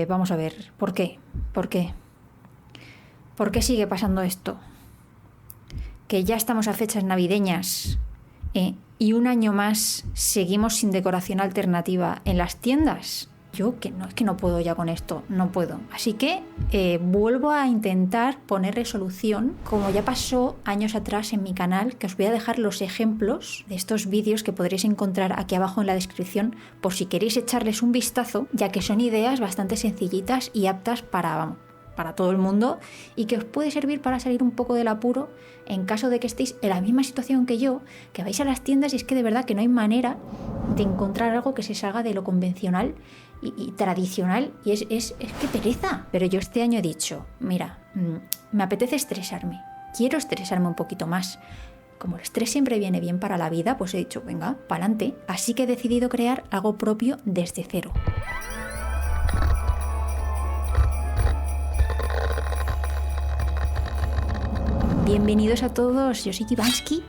Vamos a ver, ¿por qué? ¿Por qué? ¿Por qué sigue pasando esto? Que ya estamos a fechas navideñas y un año más seguimos sin decoración alternativa en las tiendas. Yo es que no puedo ya con esto, no puedo. Así que vuelvo a intentar poner resolución, como ya pasó años atrás en mi canal, que os voy a dejar los ejemplos de estos vídeos que podréis encontrar aquí abajo en la descripción por si queréis echarles un vistazo, ya que son ideas bastante sencillitas y aptas para todo el mundo y que os puede servir para salir un poco del apuro en caso de que estéis en la misma situación que yo, que vais a las tiendas y es que de verdad que no hay manera de encontrar algo que se salga de lo convencional y tradicional y es que pereza. Pero yo este año he dicho, mira, me apetece estresarme, quiero estresarme un poquito más. Como el estrés siempre viene bien para la vida, pues he dicho, venga, pa'lante. Así que he decidido crear algo propio desde cero. Bienvenidos a todos, yo soy Ivansky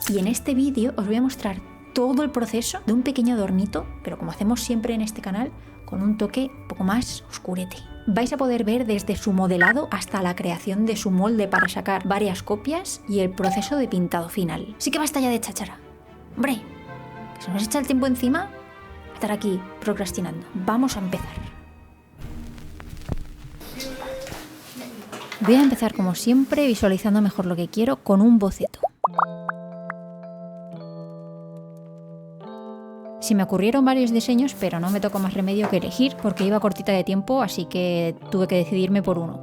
y en este vídeo os voy a mostrar todo el proceso de un pequeño adornito, pero como hacemos siempre en este canal, con un toque un poco más oscurete. Vais a poder ver desde su modelado hasta la creación de su molde para sacar varias copias y el proceso de pintado final. Así que basta ya de cháchara. Hombre, que se nos echa el tiempo encima estar aquí procrastinando. Vamos a empezar. Voy a empezar como siempre visualizando mejor lo que quiero con un boceto. Se me ocurrieron varios diseños, pero no me tocó más remedio que elegir porque iba cortita de tiempo, así que tuve que decidirme por uno.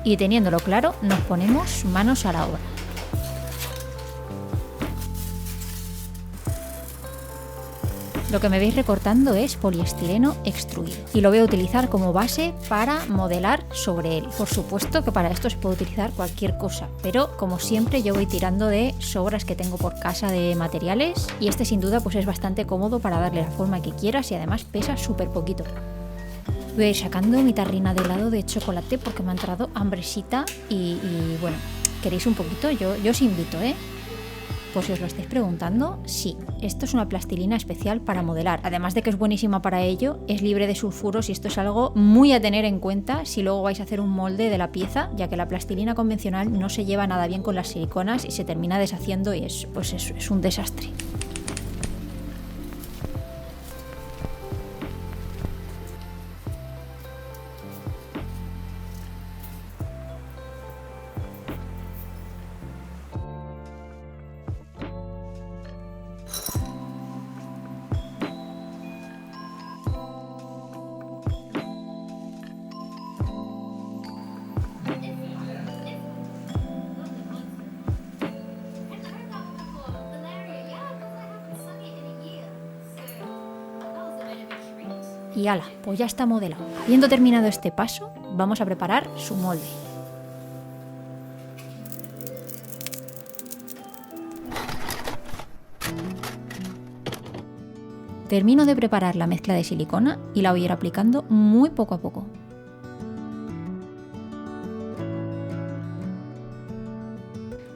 Y teniéndolo claro, nos ponemos manos a la obra. Lo que me veis recortando es poliestireno extruido y lo voy a utilizar como base para modelar sobre él. Por supuesto que para esto se puede utilizar cualquier cosa, pero como siempre yo voy tirando de sobras que tengo por casa de materiales y este sin duda pues es bastante cómodo para darle la forma que quieras y además pesa súper poquito. Voy a ir sacando mi tarrina de helado de chocolate porque me ha entrado hambresita y bueno, ¿queréis un poquito? Yo os invito, Pues si os lo estáis preguntando, sí, esto es una plastilina especial para modelar. Además de que es buenísima para ello, es libre de sulfuros y esto es algo muy a tener en cuenta si luego vais a hacer un molde de la pieza, ya que la plastilina convencional no se lleva nada bien con las siliconas y se termina deshaciendo y es un desastre. Y ala, pues ya está modelado. Habiendo terminado este paso, vamos a preparar su molde. Termino de preparar la mezcla de silicona y la voy a ir aplicando muy poco a poco.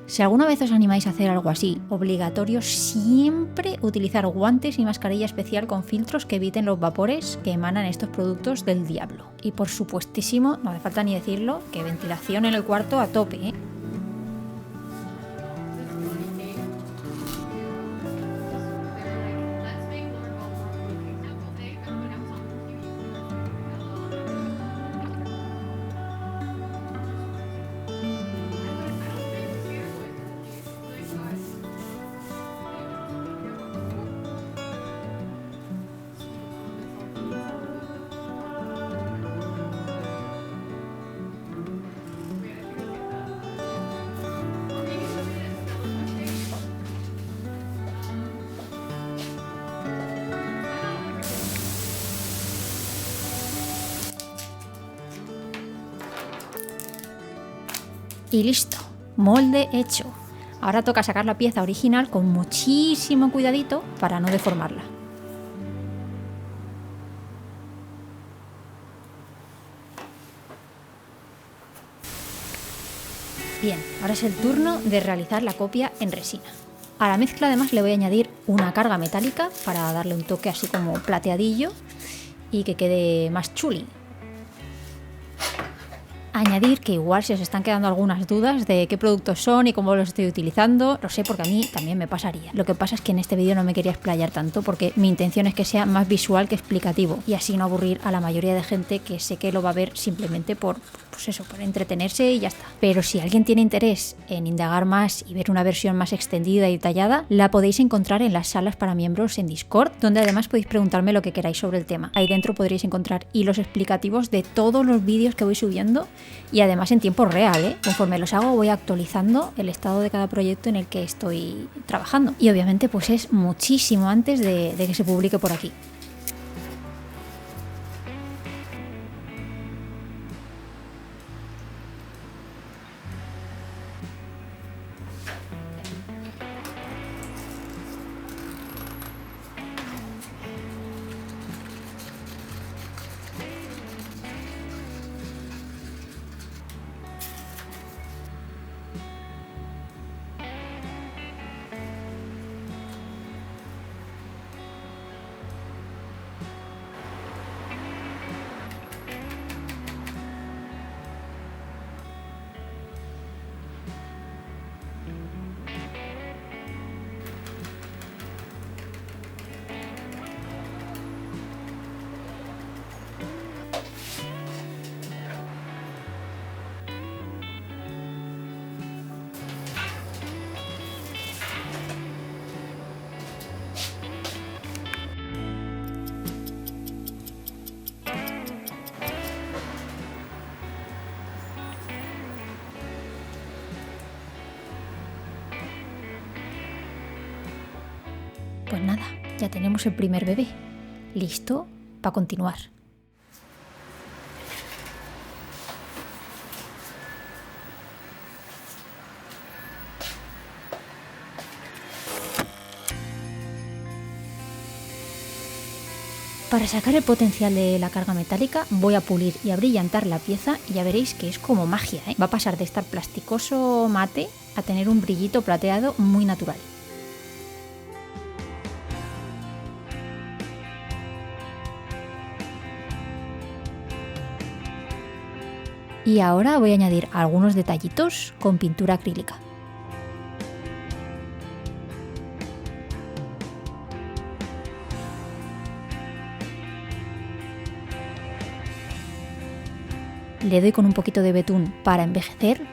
Si alguna vez os animáis a hacer algo así, obligatorio siempre utilizar guantes y mascarilla especial con filtros que eviten los vapores que emanan estos productos del diablo. Y por supuestísimo, no hace falta ni decirlo, que ventilación en el cuarto a tope, Y listo, molde hecho. Ahora toca sacar la pieza original con muchísimo cuidadito para no deformarla. Bien, ahora es el turno de realizar la copia en resina. A la mezcla además le voy a añadir una carga metálica para darle un toque así como plateadillo y que quede más chuli. Añadir que igual si os están quedando algunas dudas de qué productos son y cómo los estoy utilizando, lo sé porque a mí también me pasaría. Lo que pasa es que en este vídeo no me quería explayar tanto porque mi intención es que sea más visual que explicativo y así no aburrir a la mayoría de gente que sé que lo va a ver simplemente por entretenerse y ya está. Pero si alguien tiene interés en indagar más y ver una versión más extendida y detallada, la podéis encontrar en las salas para miembros en Discord, donde además podéis preguntarme lo que queráis sobre el tema. Ahí dentro podréis encontrar hilos explicativos de todos los vídeos que voy subiendo y además en tiempo real, ¿eh? Conforme los hago voy actualizando el estado de cada proyecto en el que estoy trabajando. Y obviamente pues es muchísimo antes de que se publique por aquí. Pues nada, ya tenemos el primer bebé. Listo para continuar. Para sacar el potencial de la carga metálica voy a pulir y a brillantar la pieza y ya veréis que es como magia, ¿eh? Va a pasar de estar plasticoso mate a tener un brillito plateado muy natural. Y ahora voy a añadir algunos detallitos con pintura acrílica. Le doy con un poquito de betún para envejecer.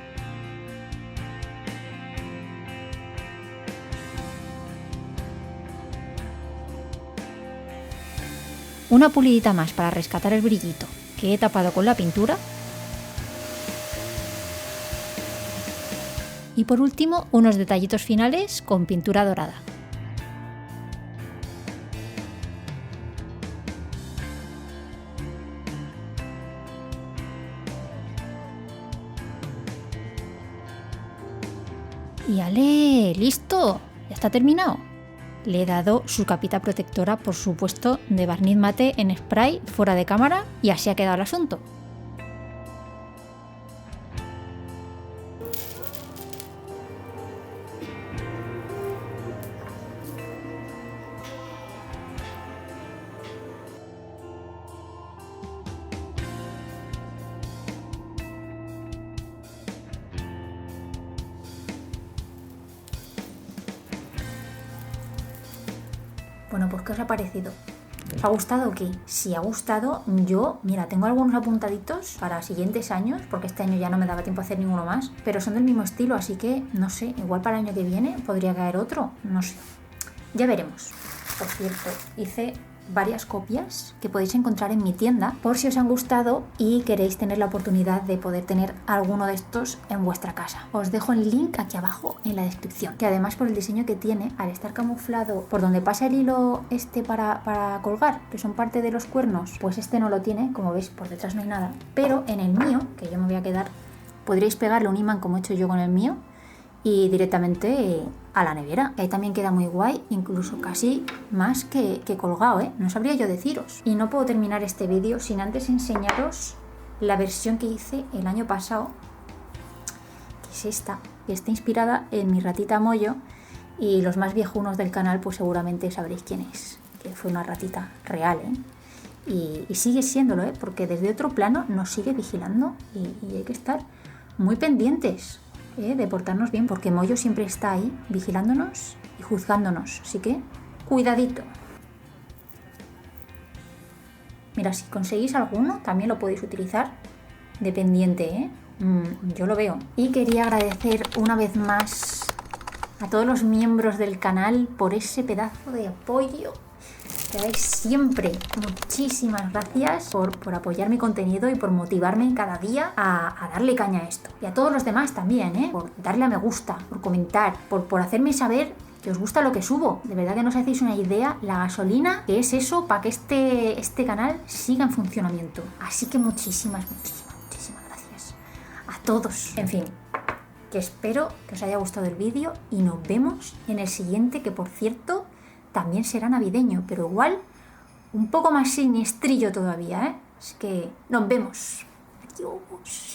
Una pulidita más para rescatar el brillito que he tapado con la pintura. Y por último, unos detallitos finales con pintura dorada. Y ¡ale! ¡Listo! Ya está terminado. Le he dado su capita protectora, por supuesto, de barniz mate en spray fuera de cámara y así ha quedado el asunto. Bueno, pues ¿qué os ha parecido? ¿Os ha gustado o qué? Si ha gustado, yo, mira, tengo algunos apuntaditos para siguientes años, porque este año ya no me daba tiempo a hacer ninguno más, pero son del mismo estilo, así que, no sé, igual para el año que viene podría caer otro, no sé. Ya veremos. Por cierto, hice varias copias que podéis encontrar en mi tienda por si os han gustado y queréis tener la oportunidad de poder tener alguno de estos en vuestra casa. Os dejo el link aquí abajo en la descripción, que además por el diseño que tiene, al estar camuflado por donde pasa el hilo este para colgar, que son parte de los cuernos, pues este no lo tiene, como veis por detrás no hay nada, pero en el mío, que yo me voy a quedar, podréis pegarle un imán como he hecho yo con el mío y directamente a la nevera, que ahí también queda muy guay, incluso casi más que colgado, ¿eh? No sabría yo deciros. Y no puedo terminar este vídeo sin antes enseñaros la versión que hice el año pasado, que es esta, que está inspirada en mi ratita Moyo, Y los más viejunos del canal pues seguramente sabréis quién es, que fue una ratita real, y sigue siéndolo, porque desde otro plano nos sigue vigilando y hay que estar muy pendientes de portarnos bien, porque Moyo siempre está ahí vigilándonos y juzgándonos, así que cuidadito. Mira, si conseguís alguno también lo podéis utilizar de pendiente, yo lo veo. Y quería agradecer una vez más a todos los miembros del canal por ese pedazo de apoyo que dais siempre. Muchísimas gracias por apoyar mi contenido y por motivarme cada día a darle caña a esto. Y a todos los demás también, por darle a me gusta, por comentar, por hacerme saber que os gusta lo que subo. De verdad que no os hacéis una idea la gasolina que es eso para que este canal siga en funcionamiento. Así que muchísimas gracias a todos. En fin, que espero que os haya gustado el vídeo y nos vemos en el siguiente, que por cierto también será navideño, pero igual un poco más siniestrillo todavía, Así que nos vemos. Adiós.